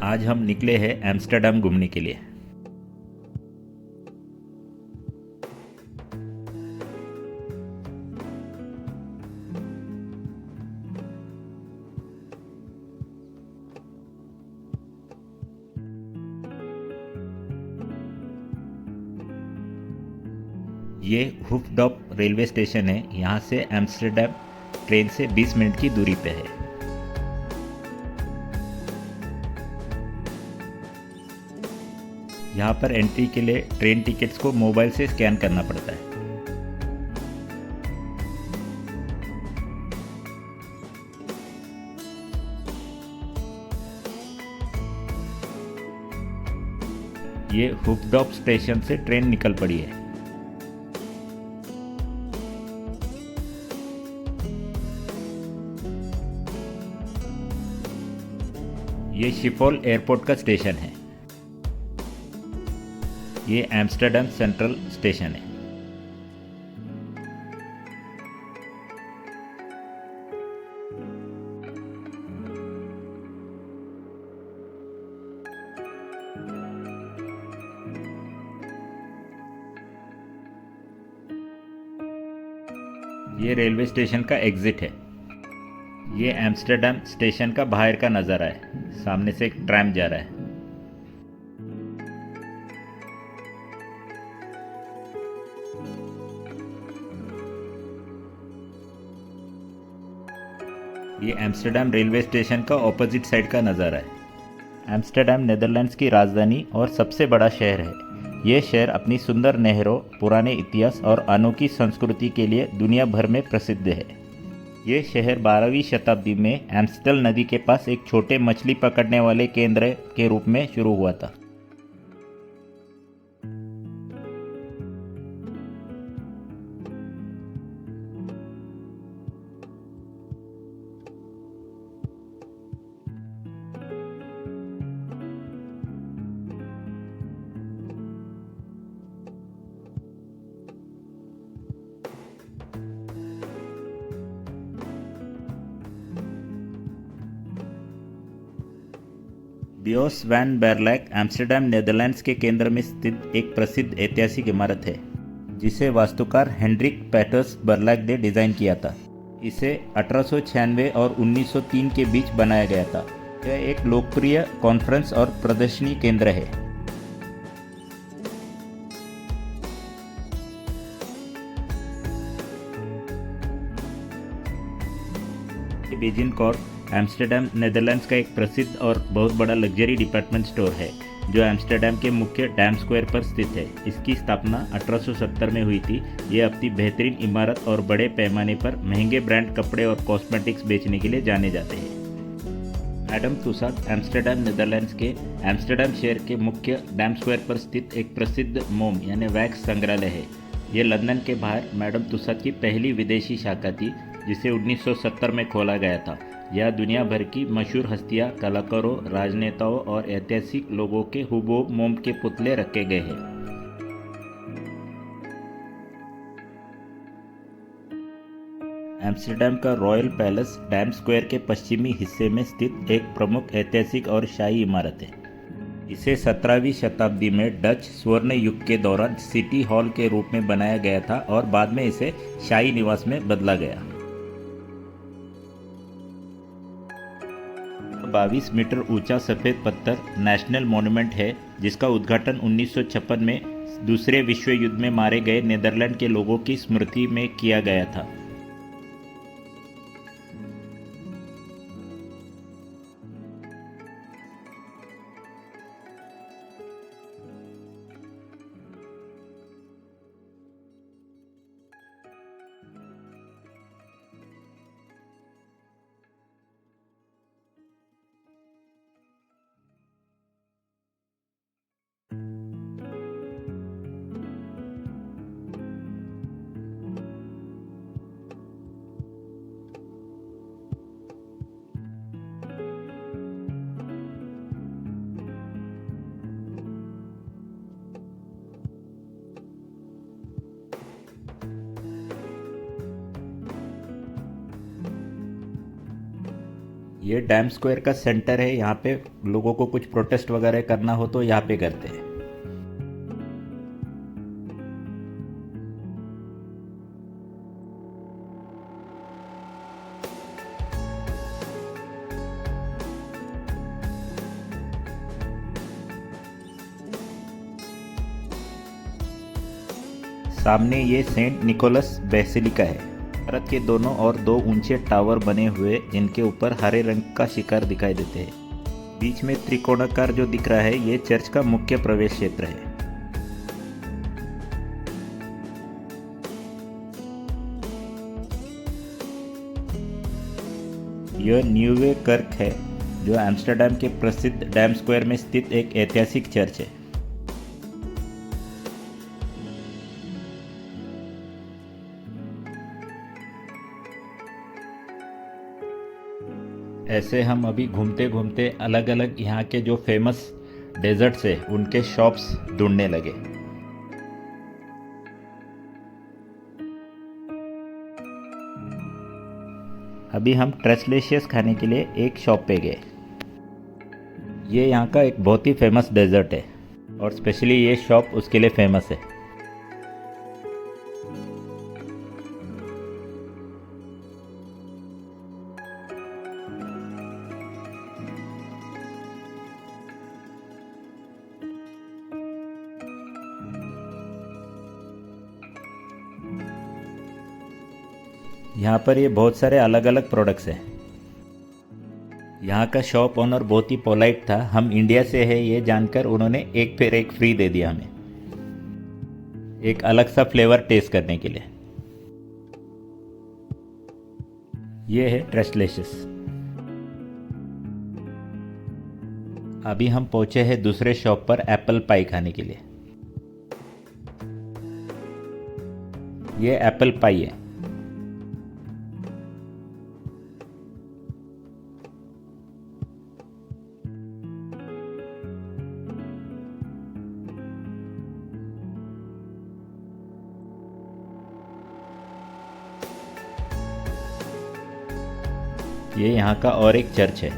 आज हम निकले हैं एम्स्टर्डम घूमने के लिए। ये हुफडॉप रेलवे स्टेशन है। यहाँ से एम्स्टर्डम ट्रेन से 20 मिनट की दूरी पे है। यहाँ पर एंट्री के लिए ट्रेन टिकट्स को मोबाइल से स्कैन करना पड़ता है। ये हुफडॉप स्टेशन से ट्रेन निकल पड़ी है। ये शिफोल एयरपोर्ट का स्टेशन है। ये एम्स्टर्डम सेंट्रल स्टेशन है। ये रेलवे स्टेशन का एग्जिट है। ये एम्स्टर्डम स्टेशन का बाहर का नज़ारा है। सामने से एक ट्रैम जा रहा है। ये एम्स्टर्डम रेलवे स्टेशन का ऑपोजिट साइड का नज़ारा है। एम्स्टर्डम नेदरलैंड्स की राजधानी और सबसे बड़ा शहर है। ये शहर अपनी सुंदर नहरों, पुराने इतिहास और अनोखी संस्कृति के लिए दुनिया भर में प्रसिद्ध है। ये शहर 12वीं शताब्दी में एम्स्टल नदी के पास एक छोटे मछली पकड़ने वाले केंद्र के रूप में शुरू हुआ था। बियोस वैन बेरलैक एम्स्टर्डम नेदरलैंड्स के केंद्र में स्थित एक प्रसिद्ध ऐतिहासिक इमारत है, जिसे वास्तुकार हेनरिक पैटर्स बर्लैक ने डिज़ाइन किया था। इसे 1896 और 1903 के बीच बनाया गया था। यह एक लोकप्रिय कॉन्फ्रेंस और प्रदर्शनी केंद्र है। बेजिन कॉर्प एम्स्टर्डम नेदरलैंड्स का एक प्रसिद्ध और बहुत बड़ा लग्जरी डिपार्टमेंट स्टोर है, जो एम्स्टर्डम के मुख्य डैम स्क्वायर पर स्थित है। इसकी स्थापना 1870 में हुई थी। ये अपनी बेहतरीन इमारत और बड़े पैमाने पर महंगे ब्रांड कपड़े और कॉस्मेटिक्स बेचने के लिए जाने जाते हैं। मैडम तुसाद एम्स्टर्डम नेदरलैंड्स के एम्स्टर्डम शहर के मुख्य डैम स्क्वायर पर स्थित एक प्रसिद्ध मोम यानी वैक्स संग्रहालय है। ये लंदन के बाहर मैडम तुसाद की पहली विदेशी शाखा थी, जिसे 1970 में खोला गया था। यह दुनिया भर की मशहूर हस्तियां, कलाकारों, राजनेताओं और ऐतिहासिक लोगों के हुबहू मोम के पुतले रखे गए हैं। एम्स्टर्डम का रॉयल पैलेस डैम स्क्वायर के पश्चिमी हिस्से में स्थित एक प्रमुख ऐतिहासिक और शाही इमारत है। इसे 17वीं शताब्दी में डच स्वर्ण युग के दौरान सिटी हॉल के रूप में बनाया गया था और बाद में इसे शाही निवास में बदला गया। 22 मीटर ऊंचा सफ़ेद पत्थर नेशनल मॉन्यूमेंट है, जिसका उद्घाटन 1956 में दूसरे विश्व युद्ध में मारे गए नीदरलैंड के लोगों की स्मृति में किया गया था। ये डैम स्क्वायर का सेंटर है। यहाँ पे लोगों को कुछ प्रोटेस्ट वगैरह करना हो तो यहाँ पे करते हैं। सामने ये सेंट निकोलस बेसिलिका है। भारत के दोनों ओर दो ऊंचे टावर बने हुए जिनके ऊपर हरे रंग का शिखर दिखाई देते हैं। बीच में त्रिकोणाकार जो दिख रहा है ये चर्च का मुख्य प्रवेश क्षेत्र है। यह न्यूवे कर्क है जो एम्स्टर्डम के प्रसिद्ध डैम स्क्वायर में स्थित एक ऐतिहासिक चर्च है। ऐसे हम अभी घूमते घूमते अलग अलग यहाँ के जो फेमस डेजर्ट्स है उनके शॉप्स ढूंढने लगे। अभी हम ट्रेसलेशियस खाने के लिए एक शॉप पे गए। ये यहाँ का एक बहुत ही फेमस डेजर्ट है और स्पेशली ये शॉप उसके लिए फेमस है। यहाँ पर ये बहुत सारे अलग अलग प्रोडक्ट्स हैं। यहाँ का शॉप ओनर बहुत ही पोलाइट था। हम इंडिया से है ये जानकर उन्होंने एक फिर एक फ्री दे दिया हमें, एक अलग सा फ्लेवर टेस्ट करने के लिए। ये है ट्रेसलेशियस। अभी हम पहुंचे हैं दूसरे शॉप पर एप्पल पाई खाने के लिए। ये एप्पल पाई है। ये यहाँ का और एक चर्च है।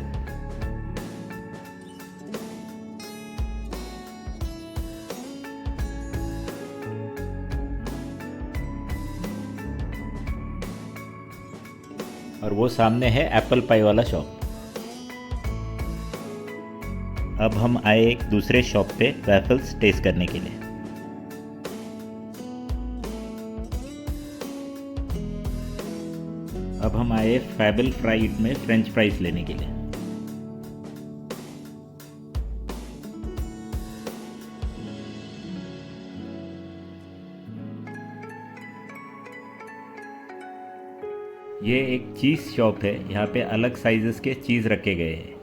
और वो सामने है एप्पल पाई वाला शॉप। अब हम आए एक दूसरे शॉप पे वैफल्स टेस्ट करने के लिए। अब हम आए फैबल फ्राइड में फ्रेंच फ्राइज लेने के लिए। ये एक चीज़ शॉप है। यहाँ पे अलग साइजेस के चीज़ रखे गए हैं।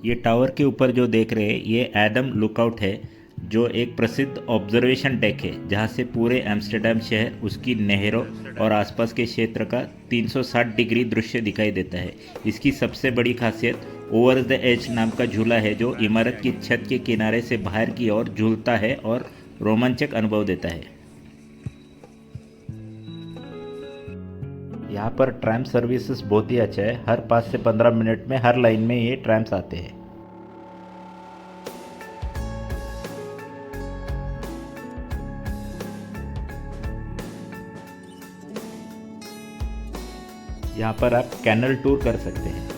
ये टावर के ऊपर जो देख रहे हैं ये एडम लुकआउट है, जो एक प्रसिद्ध ऑब्जर्वेशन डेक है जहाँ से पूरे एम्स्टर्डम शहर, उसकी नहरों और आसपास के क्षेत्र का 360 डिग्री दृश्य दिखाई देता है। इसकी सबसे बड़ी खासियत ओवर द एज नाम का झूला है जो इमारत की छत के किनारे से बाहर की ओर झूलता है और रोमांचक अनुभव देता है। यहाँ पर ट्रैम सर्विसेज बहुत ही अच्छा है। हर 5 से 15 मिनट में हर लाइन में ये ट्रैम्स आते हैं। यहाँ पर आप कैनल टूर कर सकते हैं।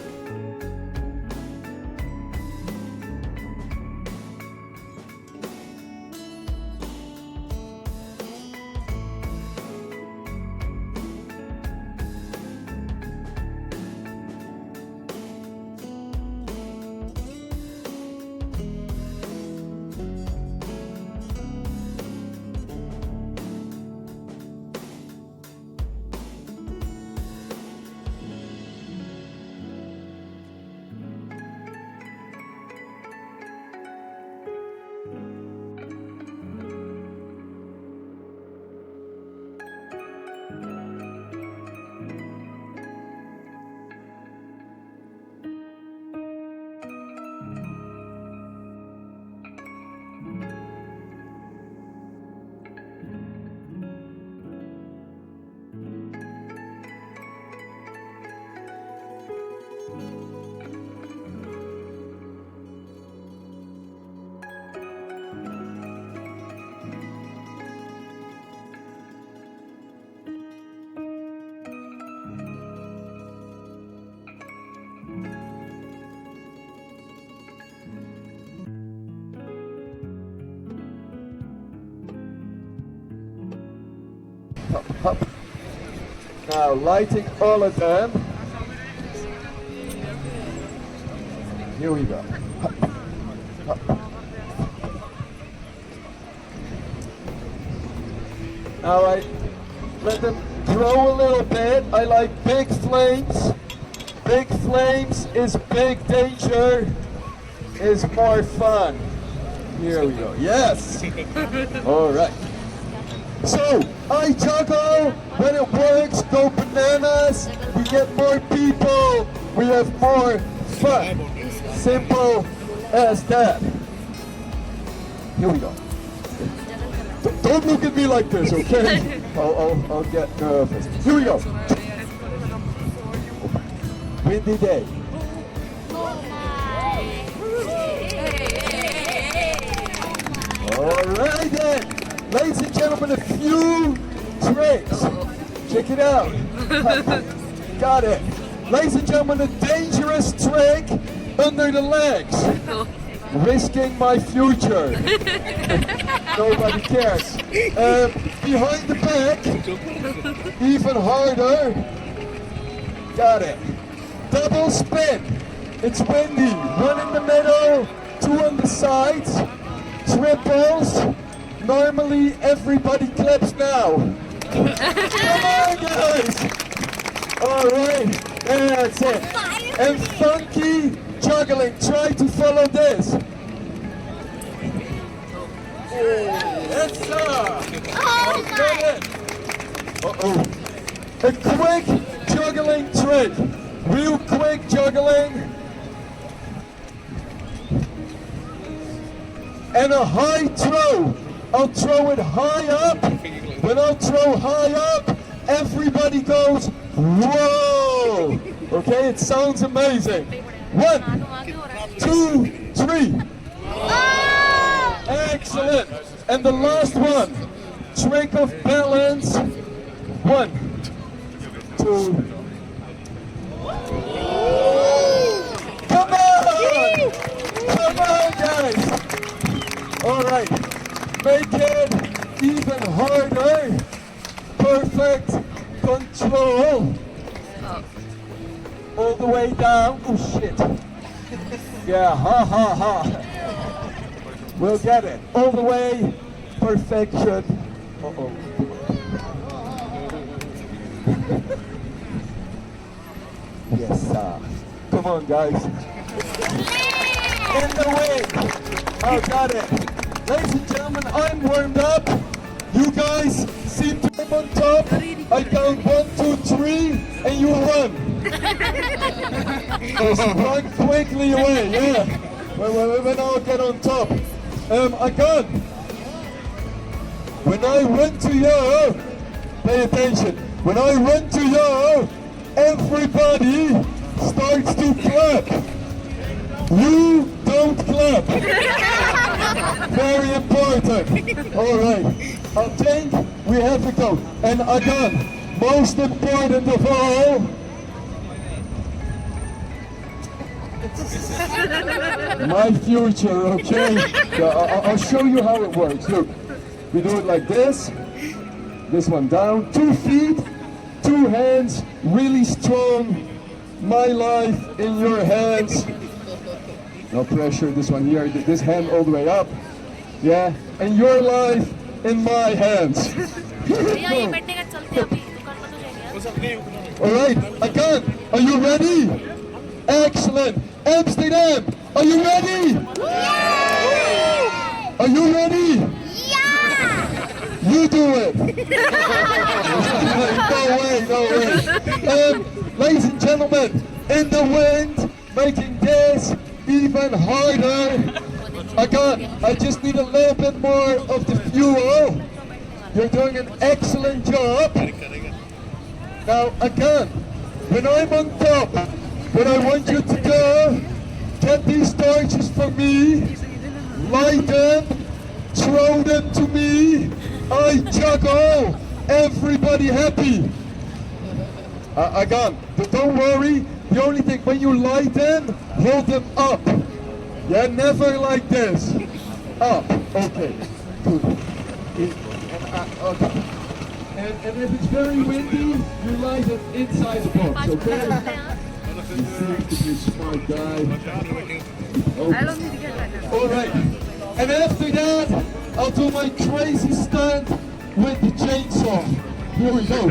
Hop. Now lighting all of them. Here we go. Hop. Now I let them grow a little bit. I like big flames. Big flames is big danger, is more fun. Here we go. Yes. All right. So, I juggle, when it works, go bananas, we get more people, we have more fun. Simple as that. Here we go. Don't look at me like this, okay? I'll get nervous. Here we go. Windy day. Alright then. Ladies and gentlemen, a few tricks. Check it out. Got it. Ladies and gentlemen, a dangerous trick under the legs. Risking my future. Nobody cares. Behind the back. Even harder. Got it. Double spin. It's windy. One in the middle, two on the sides. Triples. Normally everybody claps now. Come on guys! Alright, that's it. And funky juggling, try to follow this. Yes sir! Uh-oh. A quick juggling trick. Real quick juggling. And a high throw. I'll throw it high up. When I'll throw high up, everybody goes, whoa! Okay, it sounds amazing. 1, 2, 3. Excellent. And the last one, trick of balance. 1, 2. Come on! Come on, guys! All right. Make it even harder. Perfect control. All the way down. Oh shit. Yeah, ha ha ha. We'll get it. All the way. Perfection. Uh-oh. Yes, sir. Come on, guys. In the wind. Oh, got it. Ladies and gentlemen, I'm warmed up. You guys seem to be on top. I count 1, 2, 3, and you run. Just run quickly away, yeah. When I'll get on top. Again, when I run to you, pay attention. When I run to you, everybody starts to clap. You don't clap. Very important. All right. I think we have to go. And again, most important of all, My future, okay? Yeah, I'll show you how it works. Look, we do it like this. This one down. 2 feet, 2 hands, really strong. My life in your hands. No pressure, this one here. This hand all the way up. Yeah, and your life in my hands. भैया ये बैठने का चलते अभी दुकान बंद हो जाएगी। All right, again, are you ready? Excellent. Amsterdam, are you ready? Are you ready? You do it. No way. Ladies and gentlemen, in the wind, making this even harder. Again, I just need a little bit more of the fuel. You're doing an excellent job. Now, again, when I'm on top, what I want you to do, get these torches for me, light them, throw them to me, I juggle, everybody happy. Again, don't worry, the only thing, when you light them, hold them up. Yeah, never like this. Up, okay, good. Okay. And if it's very windy, you light it inside the box, okay? You seem to be a smart guy. Okay. All right. And after that, I'll do my crazy stunt with the chainsaw. Here we go.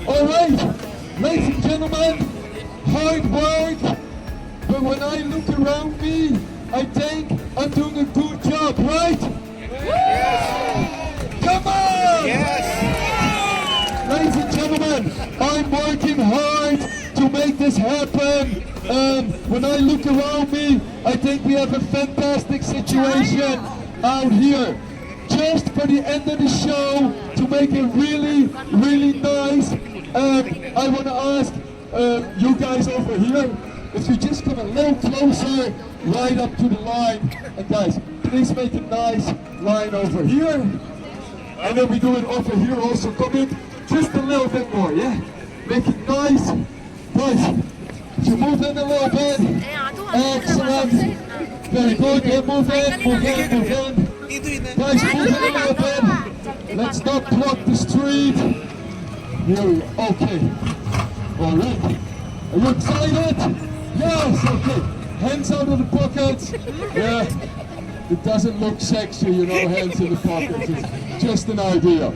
All right, ladies and gentlemen, hard work. But when I look around me, I think I'm doing a good job, right? Come on! Ladies and gentlemen, I'm working hard to make this happen. When I look around me, I think we have a fantastic situation out here. Just for the end of the show, to make it really, really nice, I want to ask you guys over here, if you just come a little closer, right up to the line. And guys, please make a nice line over here. And then we do it over here also. Come in just a little bit more, yeah? Make it nice. Guys, you move in a little bit. Excellent. Very good. Yeah, move in, move in, move in. Guys, move in a little bit. Let's not block the street. Here we go. Okay. All right. Are you excited? Yes, okay. Hands out of the pockets. Yeah. It doesn't look sexy, you know, hands in the pockets. It's just an idea.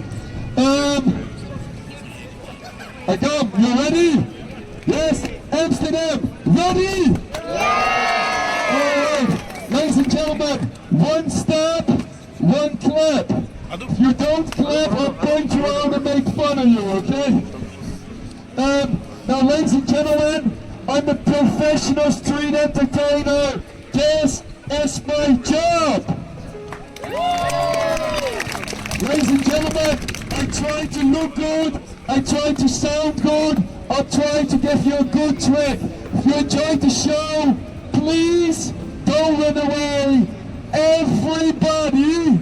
Again, you ready? Yes, Amsterdam, ready? Alright, ladies and gentlemen, one step, one clap. If you don't clap, I'll point you out and make fun of you, okay? Now, ladies and gentlemen, I'm a professional street entertainer. This is my job. Ladies and gentlemen, I try to look good, I try to sound good, I'll try to give you a good trick. If you enjoyed the show, please don't run away. Everybody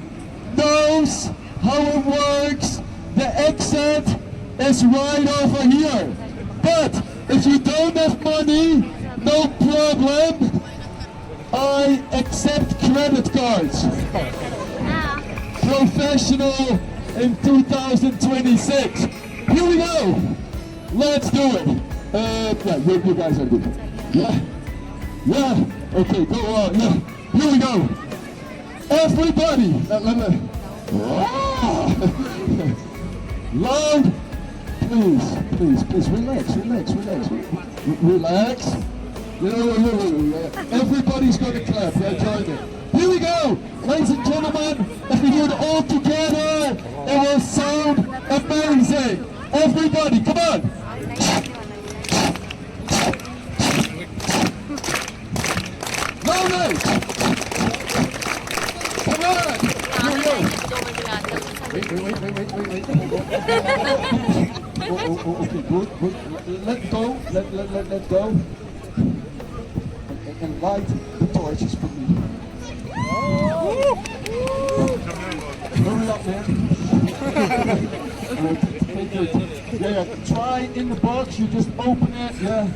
knows how it works. The exit is right over here. But if you don't have money, no problem. I accept credit cards. Professional in 2026. Here we go. Let's do it. Yeah, you guys are good. Yeah. Yeah. Okay, go on. Yeah. Here we go. Everybody. Loud. Please, relax. Everybody's going to clap. Yeah, join it. Here we go. Ladies and gentlemen, if we do it all together, it will sound amazing. Everybody, come on. Loudly. Come on. Here we go. Wait. Okay, good. Let go. Let go. And light the torches for me. Hurry up, man. Take your time. Yeah, try in the box, you just open it, yeah.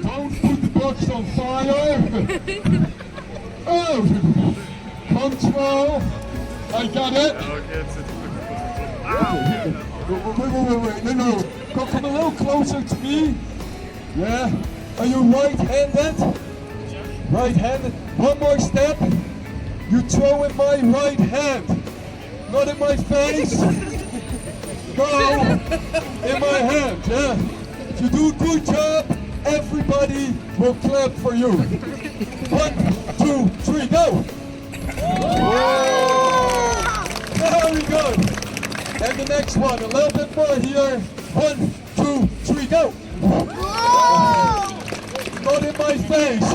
Don't put the box on fire. Oh, control. I got it. Wait. No. Come a little closer to me. Yeah. Are you right-handed? Right-handed. One more step. You throw in my right hand. Not in my face. No. In my hand, yeah. If you do a good job, everybody will clap for you. 1, 2, 3, go. Very good. And the next one, a little bit more here. 1, 2, 3, go. Not in my face.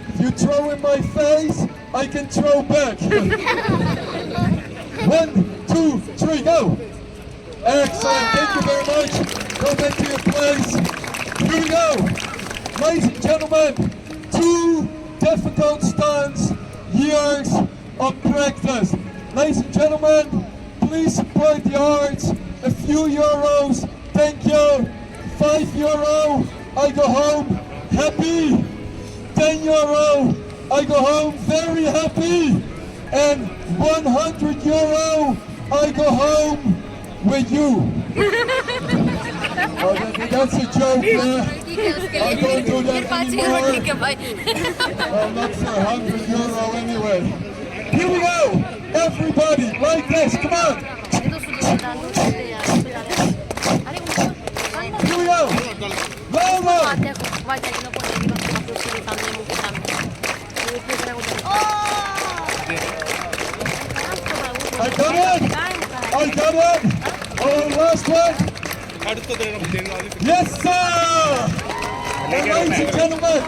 If you throw in my face, I can throw back. 1, 2, 3, go. Excellent, thank you very much. Go back to your place. Here we go. Ladies and gentlemen, 2 difficult stunts, years of practice. Ladies and gentlemen, please support the arts. A few euros, thank you. 5 euro, I go home happy. 10 euro, I go home very happy. And 100 euro, I go home with you. Oh, that's a joke, yeah. I don't do that anymore. I'm not for 100 euro anyway. Here we go. Everybody, like this, come on. Here we go. Louder. I got it. Oh, last one. Yes, sir. And ladies and gentlemen.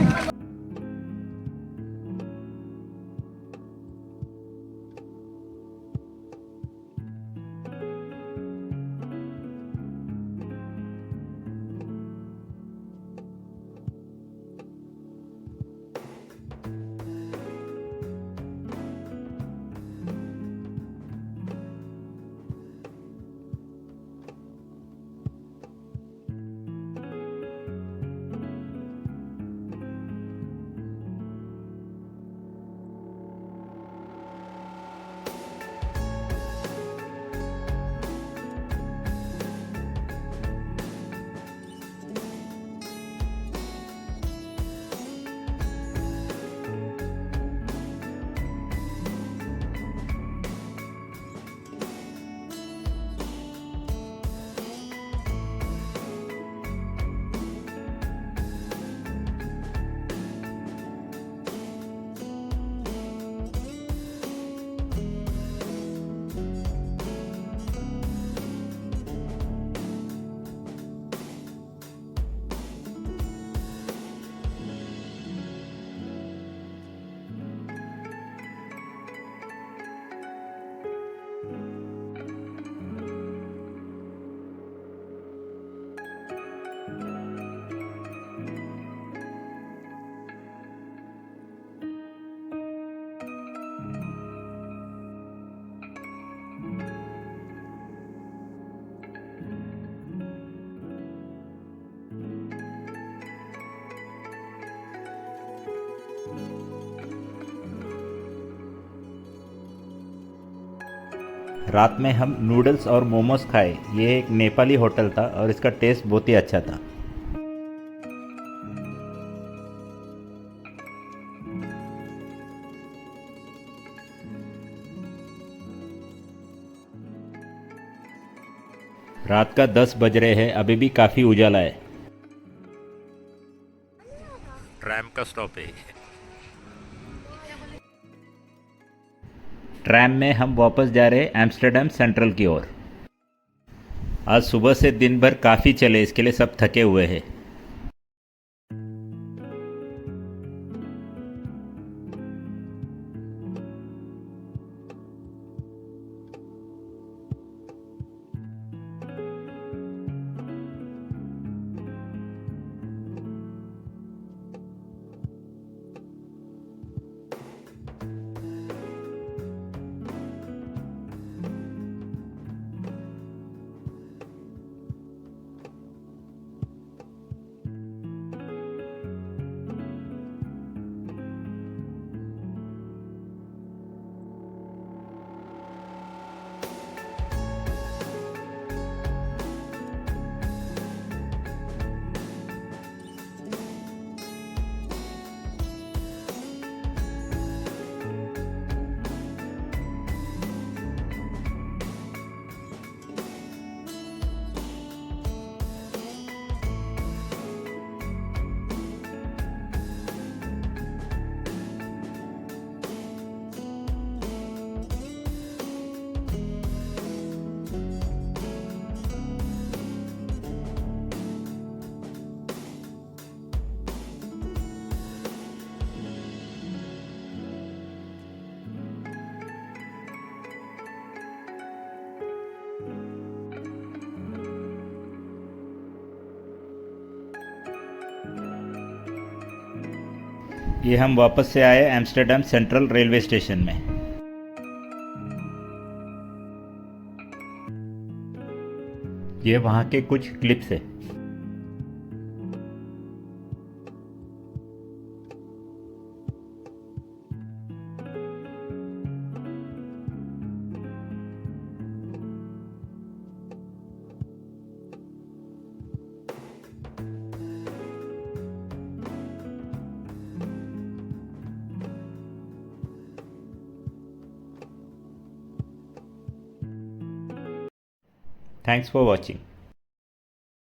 रात में हम noodles और मोमोज खाए। ये एक Nepali hotel था और इसका टेस्ट बहुत ही अच्छा था। रात का 10 बज रहे हैं, अभी भी काफ़ी उजाला है। ट्रैम का स्टॉप है। ट्रैम में हम वापस जा रहे हैं एम्स्टर्डम सेंट्रल की ओर। आज सुबह से दिन भर काफ़ी चले, इसके लिए सब थके हुए हैं। ये हम वापस से आए एम्स्टर्डम सेंट्रल रेलवे स्टेशन में। ये वहाँ के कुछ क्लिप्स है। Thanks for watching.